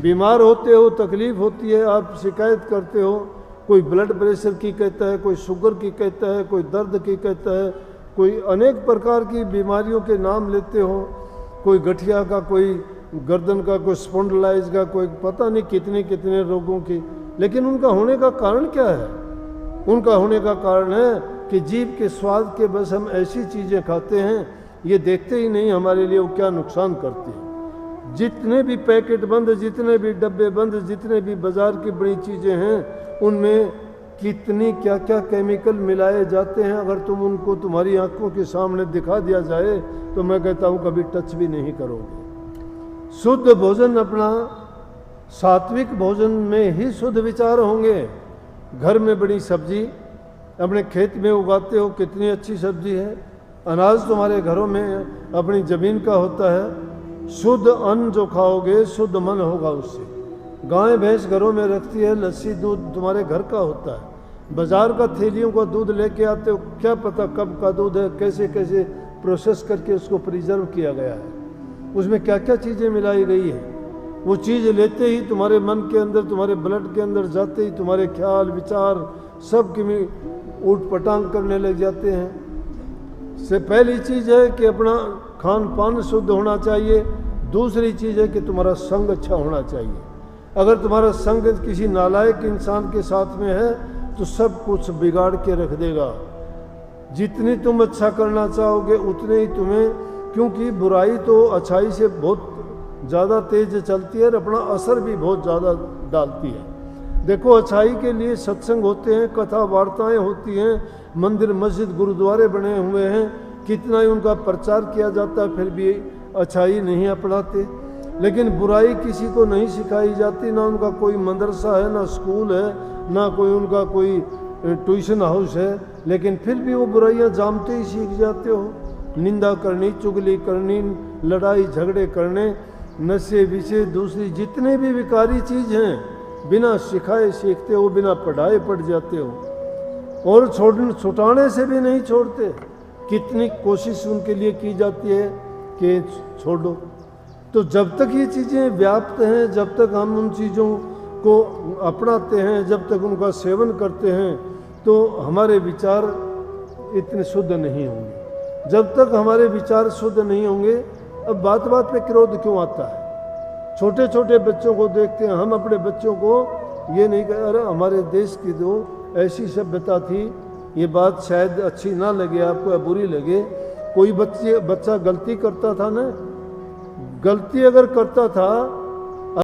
बीमार होते हो, तकलीफ होती है, आप शिकायत करते हो, कोई ब्लड प्रेशर की कहता है, कोई शुगर की कहता है, कोई दर्द की कहता है, कोई अनेक प्रकार की बीमारियों के नाम लेते हो, कोई गठिया का, कोई गर्दन का, कोई स्पॉन्डिलाइज का, कोई पता नहीं कितने कितने रोगों की। लेकिन उनका होने का कारण क्या है? उनका होने का कारण है कि जीभ के स्वाद के बस हम ऐसी चीज़ें खाते हैं, ये देखते ही नहीं हमारे लिए वो क्या नुकसान करती है। जितने भी पैकेट बंद, जितने भी डब्बे बंद, जितने भी बाज़ार की बड़ी चीज़ें हैं, उनमें कितनी क्या क्या केमिकल मिलाए जाते हैं। अगर तुम उनको तुम्हारी आंखों के सामने दिखा दिया जाए तो मैं कहता हूँ कभी टच भी नहीं करोगे। शुद्ध भोजन अपना, सात्विक भोजन में ही शुद्ध विचार होंगे। घर में बड़ी सब्जी अपने खेत में उगाते हो, कितनी अच्छी सब्जी है। अनाज तुम्हारे घरों में अपनी ज़मीन का होता है। शुद्ध अन्न जो खाओगे, शुद्ध मन होगा उससे। गाय भैंस घरों में रखती है, लस्सी दूध तुम्हारे घर का होता है। बाजार का थैलियों का दूध लेके आते हो, क्या पता कब का दूध है, कैसे कैसे प्रोसेस करके उसको प्रिजर्व किया गया है, उसमें क्या क्या चीज़ें मिलाई गई है। वो चीज़ लेते ही तुम्हारे मन के अंदर, तुम्हारे ब्लड के अंदर जाते ही तुम्हारे ख्याल विचार सब की ऊट पटांग करने लग जाते हैं। से पहली चीज़ है कि अपना खान पान शुद्ध होना चाहिए। दूसरी चीज़ है कि तुम्हारा संग अच्छा होना चाहिए। अगर तुम्हारा संग किसी नालायक इंसान के साथ में है तो सब कुछ बिगाड़ के रख देगा। जितनी तुम अच्छा करना चाहोगे उतने ही तुम्हें, क्योंकि बुराई तो अच्छाई से बहुत ज़्यादा तेज चलती है और अपना असर भी बहुत ज़्यादा डालती है। देखो, अच्छाई के लिए सत्संग होते हैं, कथा वार्ताएं होती हैं, मंदिर मस्जिद गुरुद्वारे बने हुए हैं, कितना ही उनका प्रचार किया जाता है, फिर भी अच्छाई नहीं अपनाते। लेकिन बुराई किसी को नहीं सिखाई जाती, ना उनका कोई मदरसा है, ना स्कूल है, ना कोई उनका कोई ट्यूशन हाउस है, लेकिन फिर भी वो बुराइयां जानते ही सीख जाते हो। निंदा करनी, चुगली करनी, लड़ाई झगड़े करने, नशे विषय, दूसरी जितने भी विकारी चीज़ हैं, बिना सिखाए सीखते हो, बिना पढ़ाए पढ़ जाते हो, और छुटाने से भी नहीं छोड़ते। कितनी कोशिश उनके लिए की जाती है कि छोड़ो। तो जब तक ये चीज़ें व्याप्त हैं, जब तक हम उन चीज़ों को अपनाते हैं, जब तक उनका सेवन करते हैं, तो हमारे विचार इतने शुद्ध नहीं होंगे। जब तक हमारे विचार शुद्ध नहीं होंगे, अब बात बात पे क्रोध क्यों आता है? छोटे छोटे बच्चों को देखते हैं, हम अपने बच्चों को ये नहीं कह, अरे हमारे देश की तो ऐसी सभ्यता थी, ये बात शायद अच्छी ना लगे आपको या बुरी लगे। कोई बच्चा गलती करता था ना, गलती अगर करता था